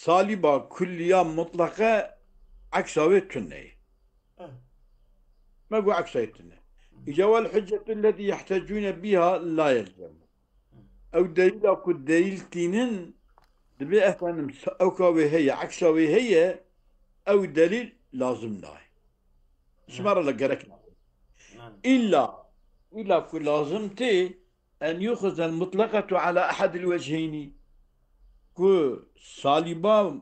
صالبة كلية مطلقة عكساوي تنه. اه. ما قو عكساوي تنه. إجا والحجة التي يحتجون بها لا يلزم. أو دليل أو دليل تينن دبي أفهم أو كاوي هي عكساوي هي أو دليل لازم لاي. نعم. شمار لقرك نعم. إلا كل لازمتي أن يؤخذ المطلقة على أحد الوجهين. كو صالبا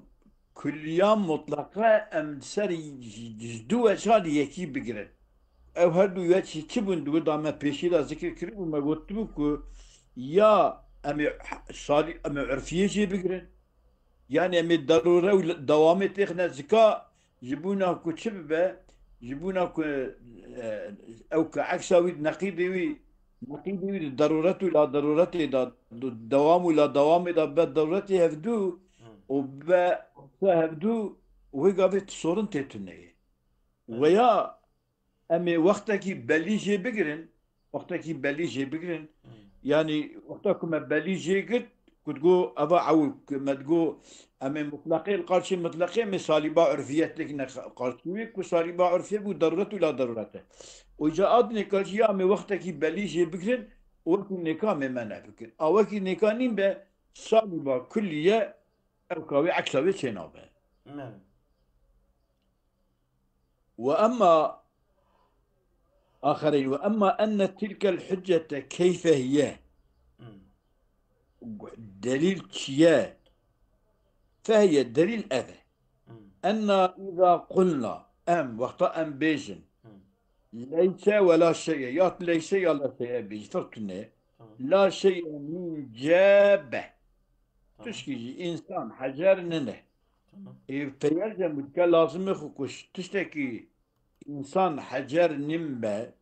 كليا مطلقة أم سري جدوة شالي يكي بقرن. او هر دو یکی چی بون دو دامه پیشی را ذکر کردیم و ما گفتم که یا امی سالی امی عرفیه جی بگیرن yani eمی ضروره و دوام تخنه زکا جبونا کو چی به جبونا کو او که عکساوی نقیدی ضرورت لا ضرورت دا دوام لا دوام دا به ضرورت هفدو مم. و به هفدو و هی قابل sorun تتنه أي. veya اما وقتکی بلیجه بگیرن وقتکی بلیجه بگیرن مم. يعني وقتك ما بلیجه قد كنت جو أبا عو ما تقول أما مطلقي القارشي مطلقي مثالي با عرفية لكن قارشي كسالي با عرفية بو ضرورته لا ضرورته وإذا أدنى قارشي أما وقتك بلیجه بگیرن وقت نكا ممنع بكر أو وقت نكا نيم به سالي با كلية أو كاوي عكساوي سينابه نعم. وأما آخرين وأما أن تلك الحجة كيف هي مم. دليل شيا فهي دليل أذى مم. أن إذا قلنا أم وقت أم بيجن مم. ليس ولا شيء يا ليس ولا شيء بيج فرقنا تمام. لا شيء من جابه تمام. تشكي إنسان حجر ننه تمام. فيلزم لازم يخوش تشتكي إنسان حجر نمبه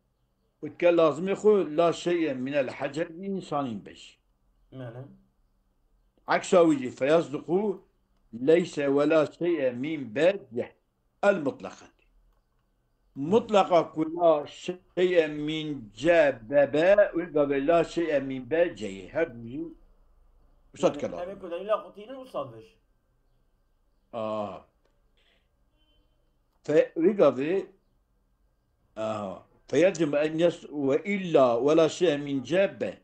لازم يخو لا شيء من الحجر إنسان بش نعم. عكس وجه فيصدق ليس ولا شيء من باد المطلقة نعم. مطلقة كل شيء من جاب بابا وقبل لا شيء من باد جاي هذا وصد يعني أبي كلام كل إلا قطينا وصادش. آه فوقبل فيجب أن وإلا ولا شيء من جاب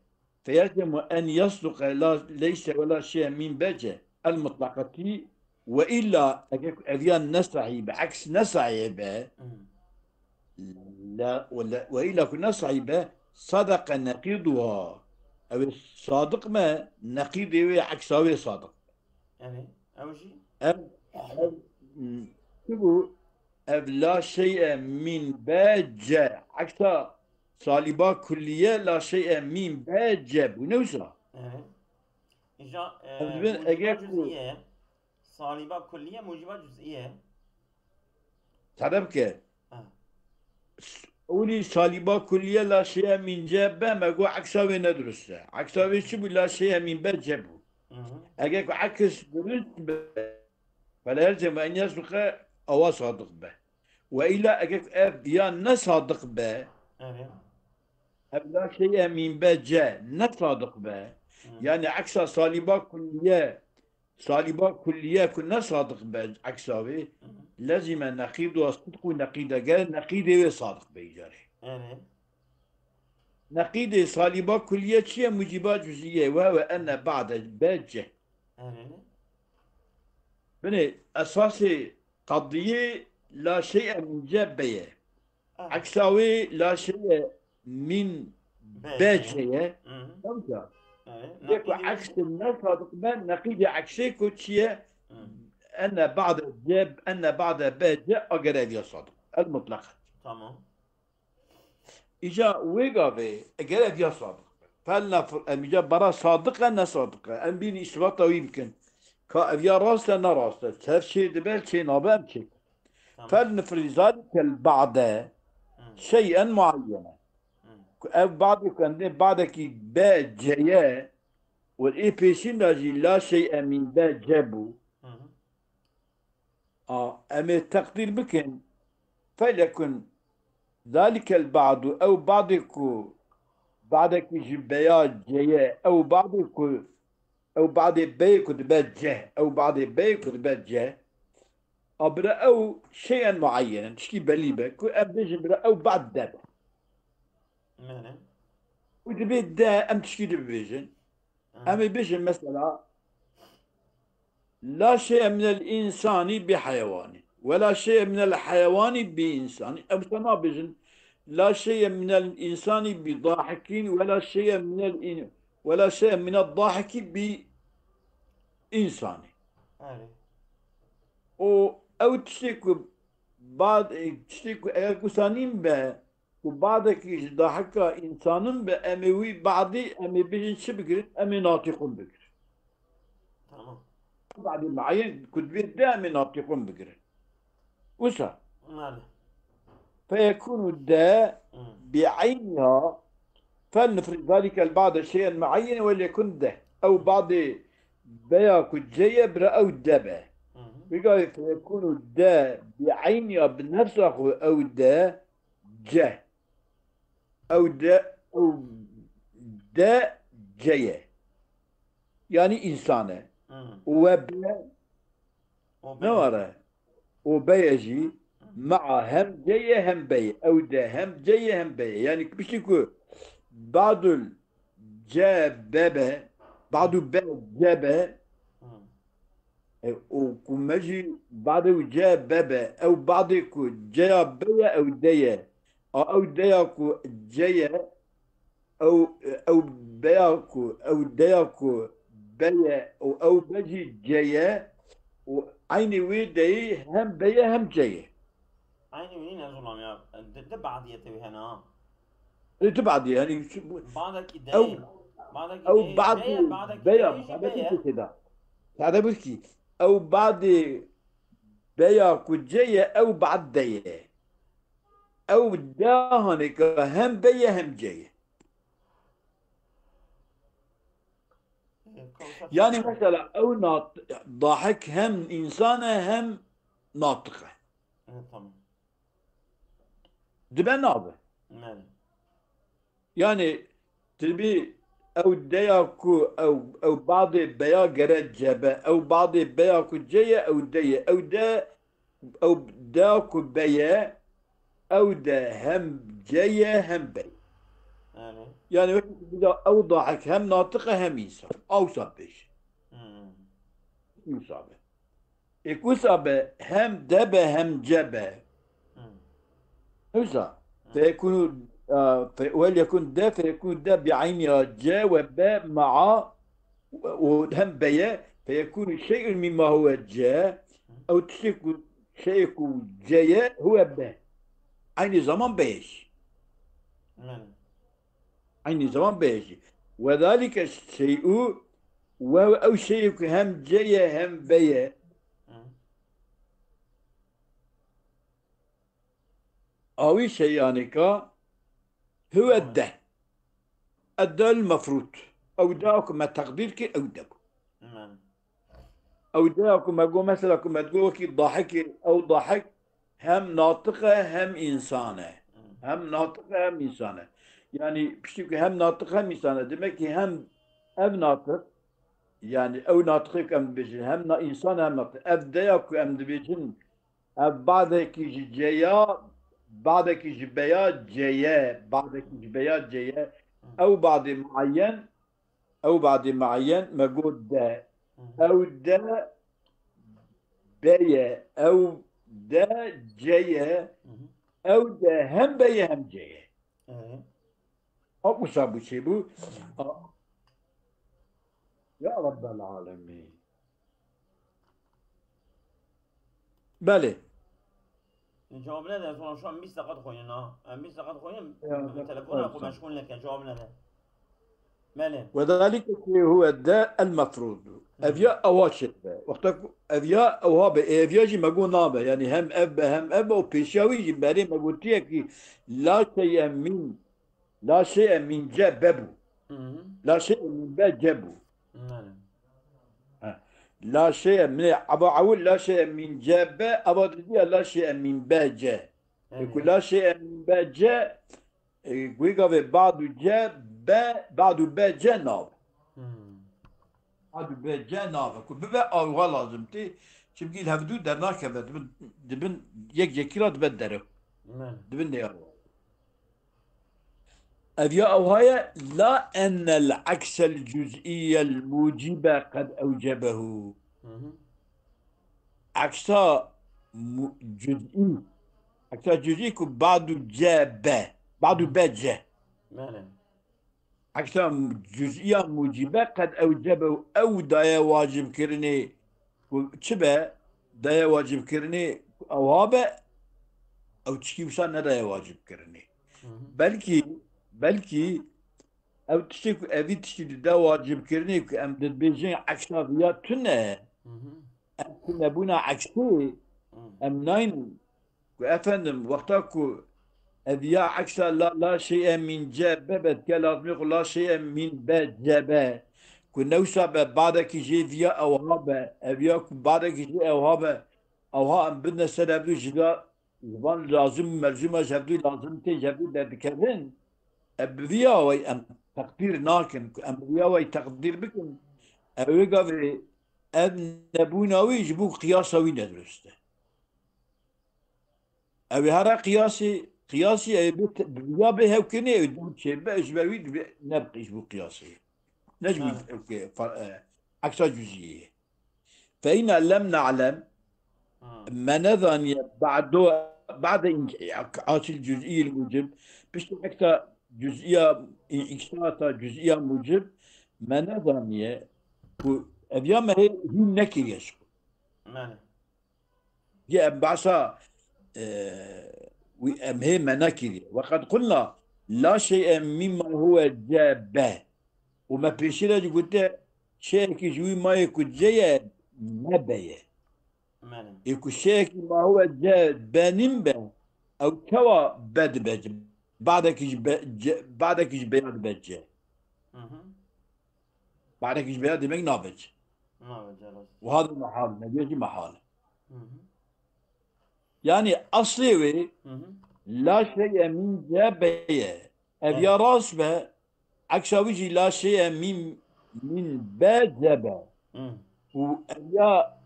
فيجب أن يصدق لا ليس ولا شيء من بجة المطلقة وإلا أذيان نسعي بعكس نسعي به مم. لا ولا وإلا كنا صعيبة صدق نقيضها أو الصادق ما نقيض عكسه صادق يعني أول شيء. أم شو لا شيء من باجة عكس صالبا كلية لا شيء من باجة ونوزع يعني إجا أبدون موجبات أجاكو جزئية. صالبة كلية موجبات جزئية. تعرفك آه. أولي صالبا كلية لا شيء من جابه ما جو عكسه ندرسه عكسه شو لا شيء من باجة مم. أجاك عكس درست فلا يلزم أن يصدق أو صادق به وإلا أجاك أب يا نصادق به يعني. أب لا شيء من بجاء نصادق به مم. يعني عكس صالبا كلية صالبا كلية كنا صادق به عكسه مم. لازم نقيض وصدق نقيض قال نقيض صادق بيجاري يعني. نقيض صالبا كلية شيء موجبات جزئية وهو أن بعد باجة يعني. بني أساسي قضية لا شيء من جابية آه. عكساوي لا شيء من باجي. باجية مم. فهمت يعني يكو نقيض عكس وجه. الناس هذا كمان نقيض عكسي كوتشية مم. أن بعد الجاب أن بعد باجة أقرأ يا صادق المطلق تمام. إجا ويقافي أقرأ يا صادق فلنفر أم إجا برا صادقة أنا صادقة أم بين إثباته يمكن كأبيا راسته أنا راسته تفشي دبل شيء نابم شيء تمام. فلنفرض ذلك البعض مم. شيئا معينا مم. أو بعض كان بعضك با جاية والإي بي سي ناجي لا شيء من با جابو مم. أما التقدير بكن فليكن ذلك البعض أو بعضك بعضك جبايات جاية أو بعضك أو بعد بي كتبات جه أو بعد بي كتبات جه أبرا أو شيئا معينا تشكي بليبة كو أبديج برا أو بعد دابا ماله وتبيت دا أم تشكي دبيجن أم بيجن مثلا لا شيء من الإنسان بحيوان ولا شيء من الحيوان بإنسان أو تما بيجن لا شيء من الإنسان بضاحك ولا شيء ولا شيء من الضاحك بإنسان أري أو تشتكوا بعض تشتكوا أير كسانين به وبعضك ضحك إنسان بأموي بعضي أمي بيجن شبكر أمي ناطقون بكر تمام بعد معين كنت بيت دائما ناطقون بكر وسا ماله فيكون الداء بعينها فلنفرض ذلك البعض شيئا معينا وليكن ده أو بعض بيا كجية برا أو دبا بقى فيكون الداء بعينها بنفسه أو داء جه أو داء أو داء جيه يعني إنسانة وبا نورا وبيجي مع هم جيه هم بي أو ده هم جيه هم بي يعني بشكل بعض الجابة بعض الجابة وكمجي بعض الجابة أو بعض جابة أو دية أو دياكو جية أو بياكو أو دياكو بيا أو بجي جية وعيني ويدي هم بيا هم جية عيني وين يا ظلام يا بعض يتوي هنا تبعد يعني بعضك أو يدين بعضك أو يدين بعض جاية بعضك بيا يدين هذا بيكي جباية كده هذا بيكي أو بعض بيا كجية أو بعد دية أو داهنك هم بيا هم جية يعني مثلا أو ضاحك هم إنسانة هم ناطقة طبعا دبا نابه ماله يعني تبي أو دياكو أو بعض بيا جرد جبا أو بعض بيا كجية أو دية أو دا أو داكو بيا أو دا هم جية هم بي ماله يعني إذا أوضحك هم ناطقة هم إنسان أو صبش يصابه يكوسابه هم دبه هم جبه نوزا فيكون وليكن ده فيكون ده بعين جاء وباء مع وهم بياء فيكون شيء مما هو جاء أو تشيك شيء جاء هو باء عين زمان بيش ماله عين زمان بيش وذلك الشيء وهو أو شيء هم جاء هم بياء أو شيء يعني هو الده الده المفروض أو داك ما تقديرك أو داك أو داك ما جو مثلا كما تقول كي ضحك أو ضحك هم ناطقة هم إنسانة هم ناطقة هم إنسانة يعني بشتكي هم ناطقة هم إنسانة demek هم ناطق يعني أو ناطق كم بيجن هم إنسان هم ناطق أبداك هم بيجن بعدك جيا بعدك جبيا جيا بعدك جبيا جيا أو بعد معين أو بعد معين موجود ده أو ده بيا أو ده جيا أو ده هم بيا هم جيا أو مصابو شيبو يا رب العالمين بله جواب نده شو شو 20 دقيقة خوينا 20 دقيقة خوينا تلفونك أكو مشغول لك جواب نده ماله وذلك هو الداء المفروض أفيا أواشد وقتك أفيا أو هاب أفيا جي مقول نابه يعني هم أب وبيشاوي جي بري مقول تيكي لا شيء من جببو لا شيء من بجبو لا شيء من أبو عول لا شيء من جب أبو دي لا شيء من بجة يقول لا شيء من بجة يقول بعض جب بعض بجة ناب Hadi be cenab-ı ku be avga lazım ti. Çünkü hevdu dernak ve dibin yek yekira dibin dere. ماله Dibin de yar. Evya avhaya la ennel aksel cüz'iyyel mucibe kad evcebehu. مهم. Aksa cüz'i. Aksa cüz'i ku ba'du cebe. Ba'du مهم. bece. ماله Aksa cüz'iya mucibe kad evcebehu. Ev daya vacib kirini. Çibe daya vacib kirini. Avhabe ev çikimsa ne daya vacib kirini. مهم. Belki ev tişti ku evi tişti de vacib kirini ku em dibêjin eksa viya tune. مهم. Em ku nebûna eksi em naynin ku efendim vakta ku ev ya eksa la şey'e min cebe betke lazmi ku la şey'e min be cebe ku nevsa be badeki jê viya evhabe ev ya ku badeki jê evhabe evha em bidne ser evdû jida ziban lazım mercuma jevdû lazım tê jevdû derdikevin بیا وی ام تقدیر ناکن ام بیا وی تقدیر بکن اوی گاوی ام نبوناوی جبو قیاساوی ندرسته اوی هر قیاسی اوی بیا به هوکنی اوی دو چه به اجبروی نبقیش بو قیاسی نجوی ماله عكس جزئية فإن لم نعلم ما نظني بعد إنعكاس الجزئية الموجب بيش أكثر جزئية إنعكاسات جزئية موجب ما نظني أبيام هي نكر يشكو ماله هي بعصا هي مناكر وقد قلنا لا شيء مما هو جابه وما بيشير قلت شيء كجوي ما يكون جيد ما بيه ماله يكون شيء ما هو جاد بانين به او توا بد بج بعدك يج بيان بج مهم. بعدك يج بيان دمك نابج ما بجلس وهذا محال ما بيجي محال مهم. يعني اصلي مهم. لا شيء من جابيه ابي ايه راس به عكس وجي لا شيء من باجبه مم. وابيا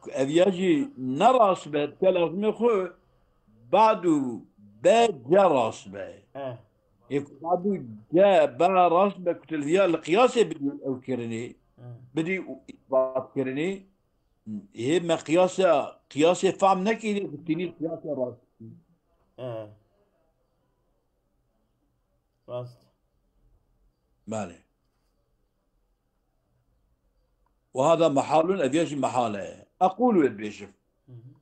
ابياجي نراس به كلام خو بعده باجا راس به ايه يكون بعده جاء با راس به كتلفيا القياسي بدي او كرني مم. بدي اثبات كرني هي ما قياسي فهم نكي تني قياسي راس ايه راست مالي وهذا محال ابياجي محاله اقول ابيجي مهم.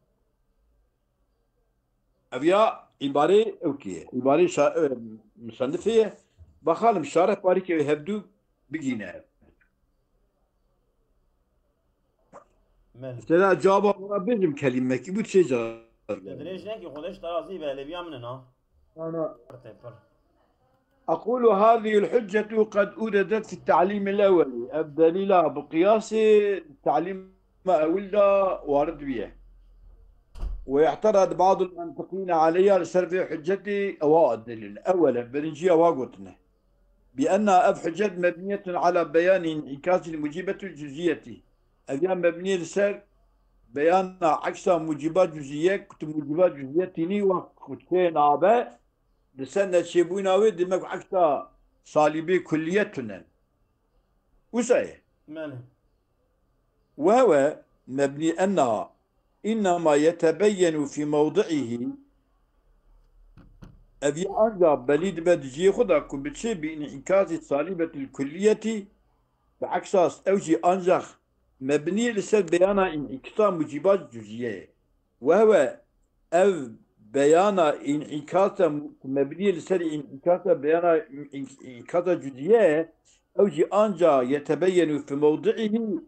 ابيا عباره اوكي عباره مصنفيه بخالم شارح بارك يهبدو بقينا ماله استاذ جواب بيجم كلمه كي بوت شي جواب تدريش نكي خودش ترازي بهالي بيامننا انا ارتفر اقول هذه الحجه قد اوردت في التعليم الاولي الدليل بقياس التعليم اولى وارد به ويعترض بعض المنطقين عليها لسرف حجتي أو الدليل أولا بنجي واقوتنا بأن أف حجت مبنية على بيان انعكاس المجيبة الجزئية أبيان مبنية لسر بيان عكس موجبات جزئية كنت موجبات جزئية تني وكتين آباء لسنة شيبونا ودمك عكس صالبي كليتنا وسأيه ماله وهو مبني أنها إنما يتبين في موضعه أبي أرجع بليد بدجي خدا كبتشي بإنعكاس الصليبة الكلية بعكس أوجي أنجح مبني لسر بيان انعكاس موجبات جزئية وهو أو بيان انعكاس مبني لسر انعكاس بيان انعكاس جزئية أوجي أنجح يتبين في موضعه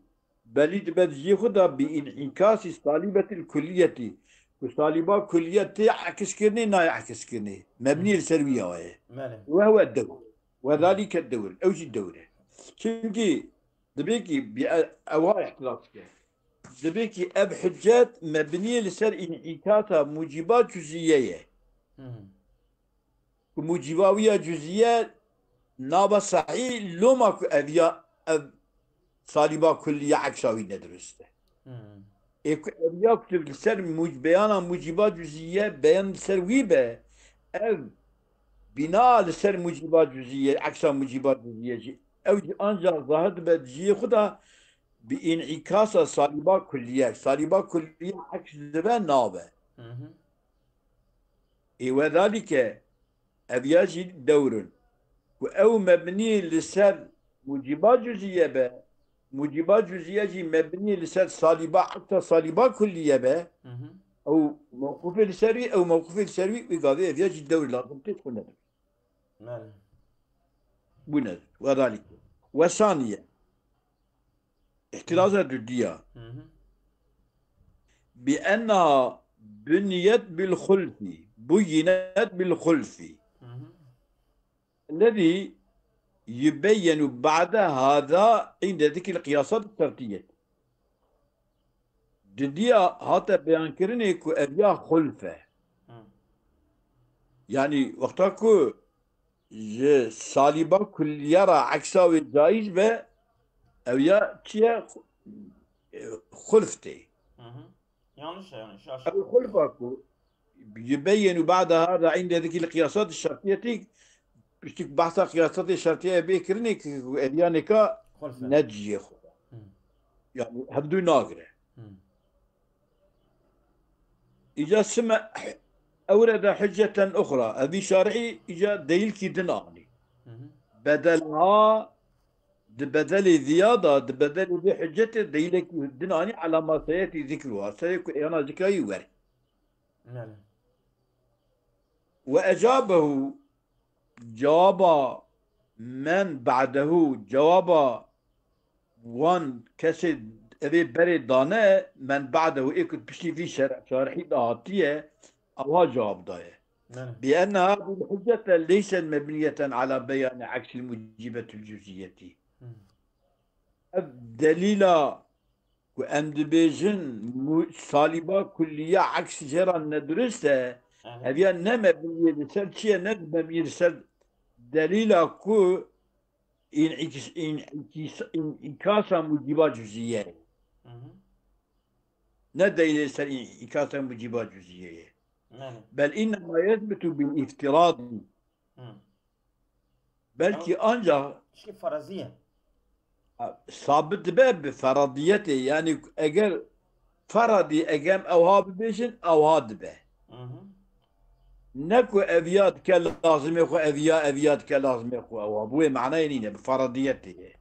بليد بدجي خدا بإنعكاس الصليبة الكلية وصليبة كلية عكس كرني نا يعكس كرني مبني مم. لسروية وهي ماله وهو الدور مم. وذلك الدور أوجي الدورة شنكي دبيكي بأواء احتلاطك دبيكي أب حجات مبنية لسر انعكاس موجبات جزئية مم. وموجباوية جزئية نابا صحيح لو ماكو أبيا أب صالبا كلية عكساوي ندرسته يكتب لسر بيانا موجبات جزئية بيان لسر ويبه أو بناء لسر موجبات جزئية عكس موجبات جزئية أو أنجا ظاهر بجي خدا بانعكاس صالبا كلية صالبا كلية عكس ذبان نابه وذلك أبياجي دور أو مبني لسر موجبات جزئية به موجبات جزئية جي مبني لسر صالبا حتى صالبا كلية به أو موقوف السروي أو موقوف السروي وقاضي أبياجي الدور لازم تدخل بند وذلك وثانيا احترازات الدية بأنها بنيت بالخلف بينت بالخلف الذي يبين بعد هذا عند ذكر القياسات الشرطية الدية هذا بيان كرني كو أبيا خلفه يعني وقتاكو صالبا كل يرى عكساوي جائز به أو يا تيا خلفتي yanlış أو خلفاكو يبين بعد هذا عند ذكر القياسات الشرطية بشتك بحث قياسات الشرطية بيكرنك يعني كا نجي يعني هبدو ناقرة إذا سمع أورد حجة أخرى أبي شارعي إجا دليل كدناني بدلها بدل زيادة بدل بحجة دليل كدناني على ما سيأتي ذكرها سيكون أنا ذكرها يوري وأجابه جواب من بعده جواب وان كسد أبي بري دانه من بعده إيكت بشي في شرحي دهاتية أو جواب دايه بأن هذه الحجة ليست مبنية على بيان عكس الموجبة الجزئية الدليل وأن بيجن صالبة كلية عكس جرى ندرسه هذه نما مبنية لسر شيء نما مبنية لسر دليل كو انعكاس موجبات جزئية ندليل لسر انعكاس موجبات جزئية بل إنما يثبت بالافتراض بلكي أنجا فرضية ثابت بفرضيته يعني أجر فرضي أجام أو هاب بيشن أو هاد به نكو أبيات كلازم يخو أبيات كلازم يخو أو أبوه معناه يعني بفرضيته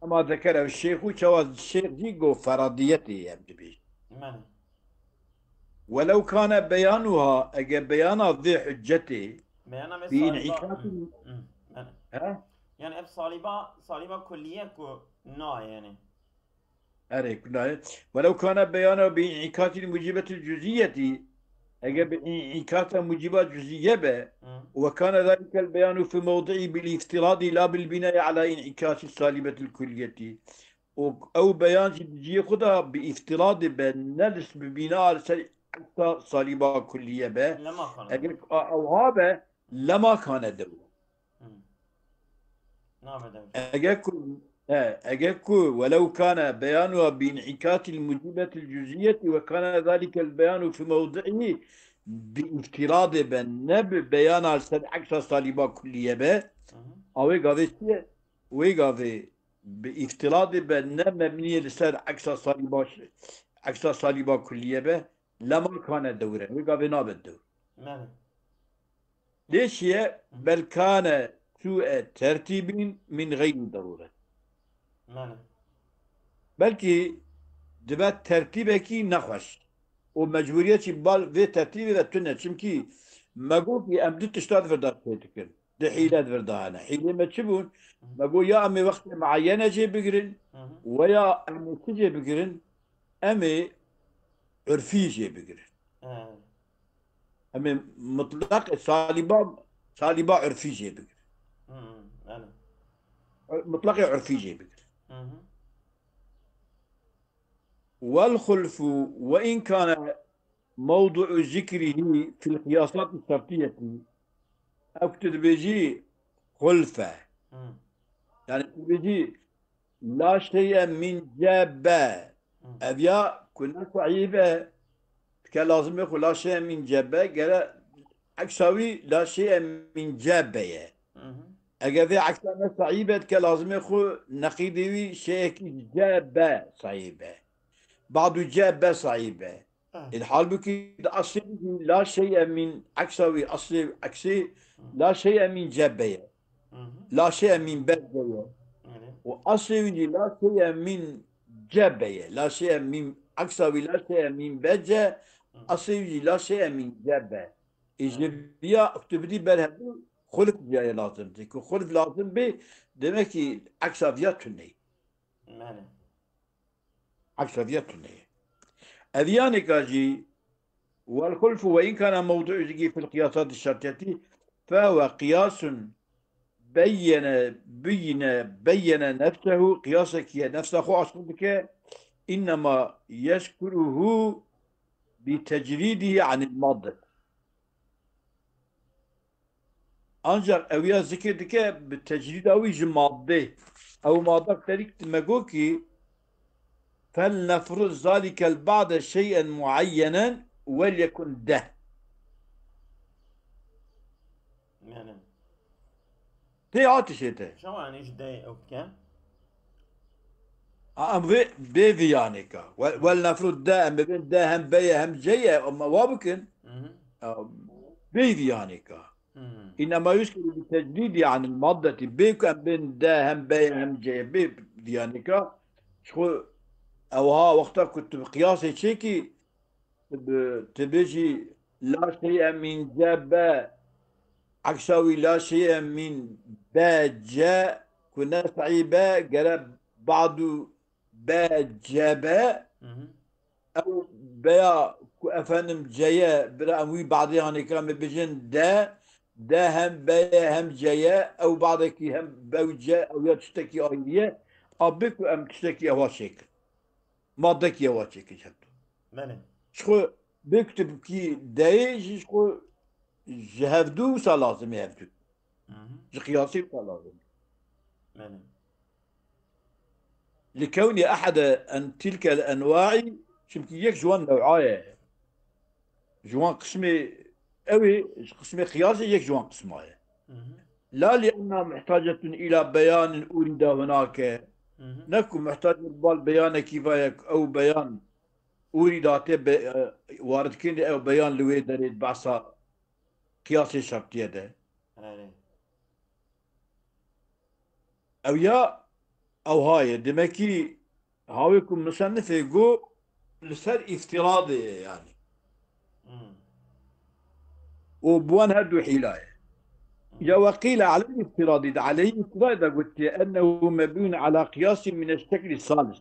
أما ذكره الشيخ وشواز الشيخ يقول فرضيته يعني ولو كان بيانها أجا بيانها ذي حجته بإنعكاس يعني صليبة كلية كو يعني أريك ولو كان بيانه بإنعكاس الموجبة الجزئية أجا بإنعكاس موجبات جزئية به وكان ذلك البيان في موضعه بالافتراض لا بالبناء على انعكاس السالبة الكلية أو بيان جزئية خدها بافتراض بنلس ببناء صليبة كلية به أو هذا لما كان دولة أجاكو ولو كان بيانها بانعكاس الموجبة الجزئية وكان ذلك البيان في موضعه بافتراض بنب بيان عكس صليبة كلية به أو يقاضي بافتراض بنب مبنية لسر عكس صليبة كلية به لما كان دورا ويقاضي ناب الدور ليش بل كان سوء ترتيب من غير ضرورة بلكي دبات ترتيبكي نخوش ومجبوريتي بال في ترتيبي ذاتنا چمكي مقول في أمدو تشتاد فردات فيتكن دي حيلات فردانا حيلة ما تشبون مقول يا أمي وقت معينة جي بقرن ويا أمي تجي بقرن أمي عرفي جي بقرن أمي مطلق صالبا عرفي جي بقرن مطلق عرفي جي بقرن والخلف وإن كان موضوع ذكره في القياسات الشرطية أو بيجي خلفة يعني بيجي لا شيء من جبه أبيا كنا صعيبة كان لازم يقول لا شيء من جبه قال عكساوي لا شيء من جبه أجا عكسنا صعيبة كان لازم يقول نقيدي شيء جبه صعيبة بعض جبه صعيبة الحال بكي أصل لا شيء من عكساوي أصل عكسي لا شيء من جبه لا شيء من بدة وأصل لا شيء من جبه لا شيء من عكساوي لا شيء من بجة أصل لا شيء من جبه إجابية اكتبدي برهبو خلف جاي لازم تكون خلف لازم به demek ki aksaviyat tünneyi. aksaviyat tünneyi. أذيان كاجي والخلف وإن كان موضوع في القياسات الشرطية فهو قياس بين نفسه قياسك نفسه أصلك إنما يذكره بتجريده عن المادة ancak evya zikirdike bir tecrid avici madde ev madde terik demegoki fel nefruz zalikel ba'de şeyen muayyenen vel yekun de يعني te ateş ete شو يعني ايش دقيقة او كم؟ am ve bevi yani ka vel nefruz de hem ben de hem beye hem ceye ama vabukin bevi yani ka إنما يذكر بالتجديد عن المادة بيك أم بين دا هم بي هم جي بي ديانيكا شو أو ها وقتها كنت بقياس شيكي تبيجي لا شيء من جابا عكساوي لا شيء من باجا كنا صعيبا قرب بعض باجابا أو بيا أفنم جاية برأموي بعض يعني كلام بيجن ده هم بيا هم جاية أو بعضك هم بوجة أو يتشتكي أيديه أبيك أم تشتكي أواشيك مادك أواشيك جبتو ماله شو بكتب كي دايج شو جهفدو سلازم يهفدو قياسي سلازم ماله لكون أحد أن تلك الأنواع شمكي يك جوان نوعاية جوان قسمي أوي قسمي قياسي يك جوان قسماية لا لأنها محتاجة إلى بيان أريد هناك نكون محتاج بيان كفاية أو بيان أريداته وارد كني أو بيان لوي دريد بعصا قياسي شرطية ده أو يا أو هاي دمكي هاويكم مصنف يقول لسر افتراضي يعني وبوان هدو حيلاية يا وقيل على الافتراضي عليه افتراضي قلت أنه مبني على قياس من الشكل الثالث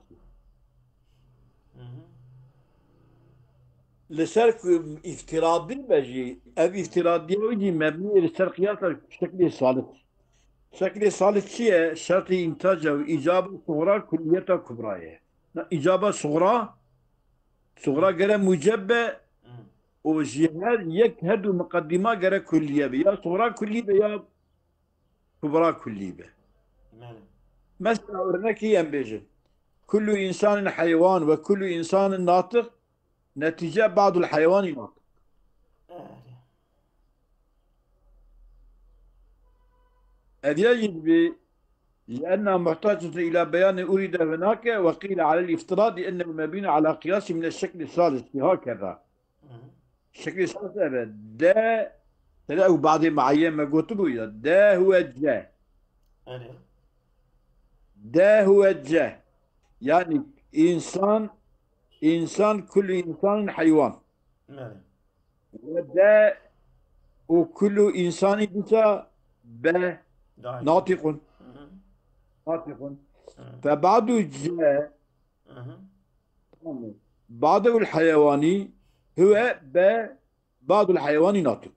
لسر افتراضي بجي أو افتراضي ويجي مبني لسر قياس الشكل الثالث الشكل الثالث شيء شرط إنتاج وإجابة صغرى كلية كبرى إجابة صغرى غير مجبة وجهاد يكهد مقدمة غير كلية يا صغرى كلية يا كبرى كلية مثلا أورنك ينبجي كل إنسان حيوان وكل إنسان ناطق نتيجة بعض الحيوان ناطق هذا يجب لأنها محتاجة إلى بيان أريد هناك وقيل على الافتراض أنه مبني على قياس من الشكل الثالث هكذا الشكل الثالث ده تلاقوا بعض معين ما قلت له ده هو الجاه ده هو الجاه يعني إنسان كل إنسان حيوان وده وكل إنسان بتا ناطق فبعض الجاه بعض الحيواني هو بعض الحيوان ناطق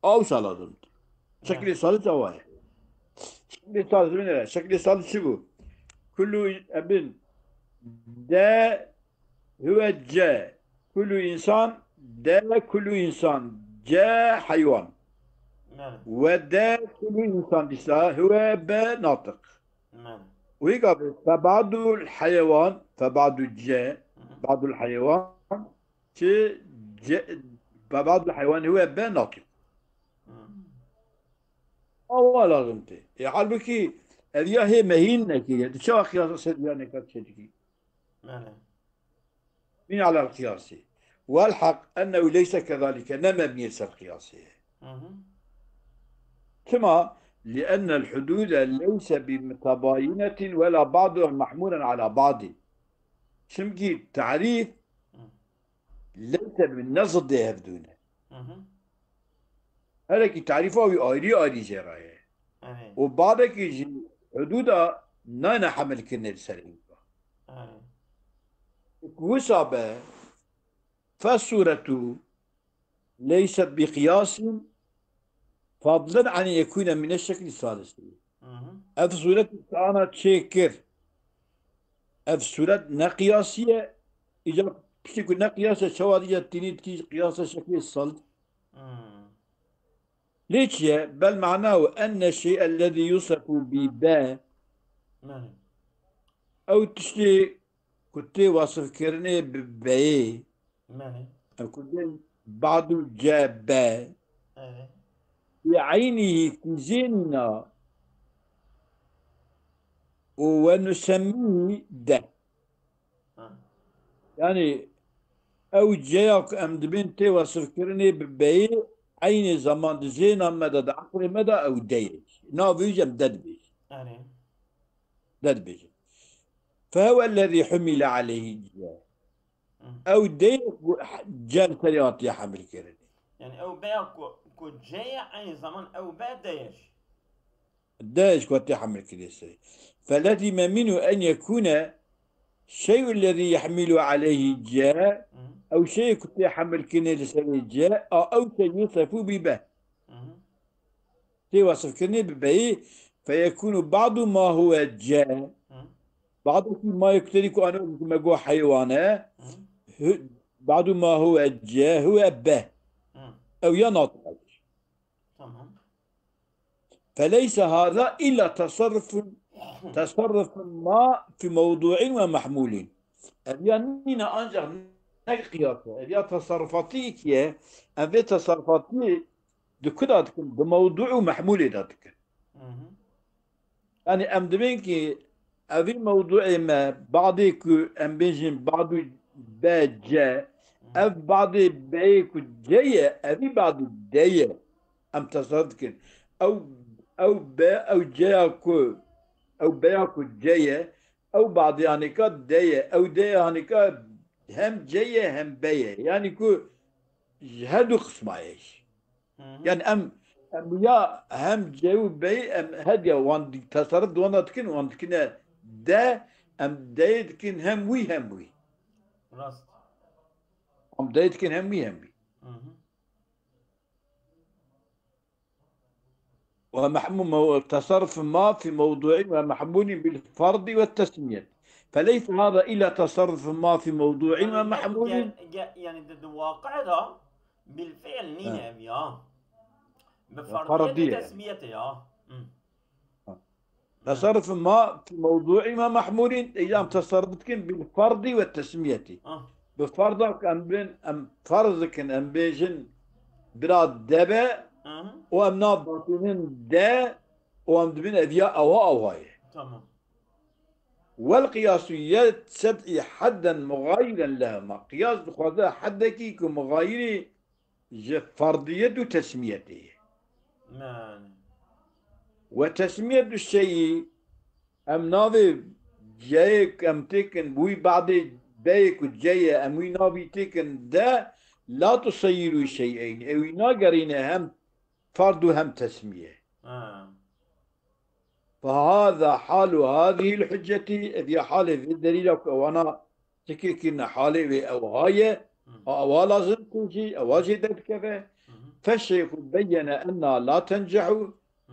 أو سلازم شكل ثالث هو شكل ثالث من هذا شكل ثالث شو كل ابن ده هو الجاه كل إنسان ده كل إنسان جاه حيوان ماله ودا كل إنسان ديسا هو با ناطق. ماله ويقابل فبعض الحيوان فبعض الجاء بعض الحيوان شيء فبعض الحيوان هو با ناطق. أول لازمته يعلمك هذه هي مهين نكية شو قياس يعني كتشتكي ماله من على القياس والحق أنه ليس كذلك نما بيس القياس كما لأن الحدود ليس بمتباينة ولا بعضها محمولا على بعض شمكي تعريف ليس من نصد يهفدونه هذا كي تعريفه آيري جرايه وبعدك يجي حدودها نانا حمل كنا السليم وصابه فالصورة ليست بقياس فضلا عن يكون من الشكل الثالث. الصورة أنا تشكر الصورة نقياسية إذا بشكل نقياسة شوادية تنيد كي قياس الشكل الثالث. ليش بل معناه أن الشيء الذي يوصف بباء أو تشتي كنت واصف كرني بباء أو كنت بعض جاباء بعينه في زيننا ونسميه ده يعني أو جاك أمد بنتي وصف كرني بباء عين زمان زينة مدى عقل مدى أو ديش نافيجم ددبيج فهو الذي حمل عليه الجاه أو ديش جان كريات يا حمل كرني يعني أو باء كو جاية عين زمان أو باء دايش دايش كنت يحمل كريسي فالذي ما منه أن يكون الشيء الذي يحمل عليه الجاه أو شيء كنت يحمل كريسي الجاه أو شيء يوصف ببه وصف كرني ببه فيكون بعض ما هو جاء بعض ما يقترك أنا كما جو حيوانه بعض ما هو جاء هو به أو يناطق فليس هذا إلا تصرف ما في موضوع ومحمول يعني أنجح نقياسه هي تصرفاتيك يا أبي تصرفاتي دكتاتك بموضوع ومحمول ذاتك يعني أم دبينك أبي موضوع ما بعضك أم بيجين بعض باجة أف بعض بيك جاية أبي بعض جاية أم تصدقن أو با أو جاكو أو بياكو جاية أو بعض يعني كاد جاية أو جاية يعني كاد هم جاية هم بيا يعني كو هادو قسمايش يعني أم يا هم جايو بي أم هادية وان تصرف وانا تكن وان تكن دا أم دا تكن هم وي راست أم دا تكن هم وي ومحموم تصرف ما في موضوع ومحمول بالفرض والتسمية فليس هذا إلا تصرف ما في موضوع يعني ومحمول يعني ضد الواقع ده بالفعل نينا يا بفرضية فرضية وتسميته يا تصرف ما في موضوع ومحمول إذا تصرفتك بالفرض والتسمية بفرضك أم بين أم فرضك أم بيجن براد دبا وأم نابطين دا وأم دبين أذياء أو هاي تمام والقياسيات سبع حدا مغايرا لهما قياس بخوذا حدك كمغاير فرضية وتسميته وتسمية الشيء أم نافي جايك أم تكن بوي بعد بايك وجاية أم وي نافي تكن دا لا تصير شيئين أو ناقرين هم فرد هم تسمية فهذا حال هذه الحجة في حال في الدليل وأنا تكيكنا حالي أو هاي أو لازم تنجي أو واجدت كذا فالشيخ بين أنها لا تنجح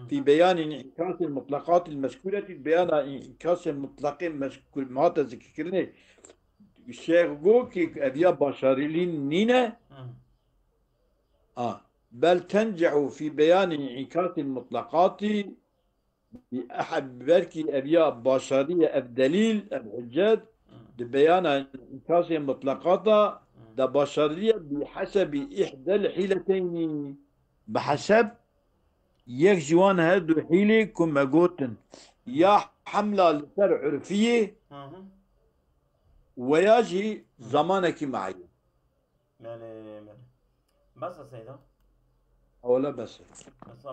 في بيان انعكاس المطلقات المذكورة بيان انعكاس المطلقين مذكور ما تذكرني الشيخ قال كي أبيا بشرين نينا بل تنجح في بيان انعكاس المطلقات بأحد بركي أبياء بشرية الدليل الحجات لبيان انعكاس المطلقات ده بشرية بحسب إحدى الحيلتين، بحسب يك جوان هادو حيلة كما قلتن، يا حملة لسر عرفية وياجي زمانك معي. مالي مالي. بس يا سيدة. أولا بس. بس